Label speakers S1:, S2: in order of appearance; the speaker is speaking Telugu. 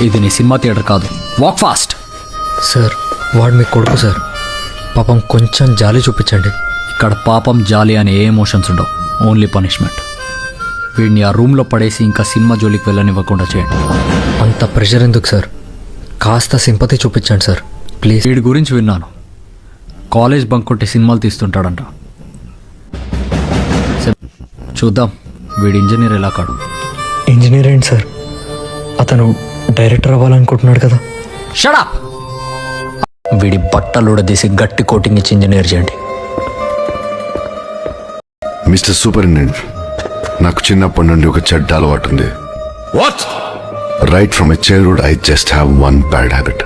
S1: ఇది నీ సినిమా థియేటర్ కాదు, వాక్ ఫాస్ట్.
S2: సార్ వాడు మీ కొడుకు సార్, పాపం కొంచెం జాలి చూపించండి.
S1: ఇక్కడ పాపం జాలి అనే ఏ ఎమోషన్స్ ఉండవు, ఓన్లీ పనిష్మెంట్. వీడిని ఆ రూమ్లో పడేసి ఇంకా సినిమా జోలికి వెళ్ళనివ్వకుండా చేయండి.
S2: అంత ప్రెషర్ ఎందుకు సార్, కాస్త సింపతి చూపించండి సార్ ప్లీజ్.
S1: వీడి గురించి విన్నాను, కాలేజ్ బంక్ కొట్టి సినిమాలు తీస్తుంటాడంట. చూద్దాం వీడి ఇంజనీర్ ఎలా కాడు.
S2: ఇంజనీర్ ఏంటి సార్, అతను డైరెక్టర్ అవ్వాలనుకుంటున్నాడు కదా.
S1: షడప్. వీడి బట్టలు ఉడదీసి గట్టి కోటింగ్ ఇచ్చి ఇంజనీర్ చేయండి.
S3: మిస్టర్ సూపరింటెండెంట్, నాకు చిన్నప్పటి నుండి ఒక చెడ్డ అలవాటు ఉంది.
S4: What?
S3: Right from a childhood I just have one bad habit.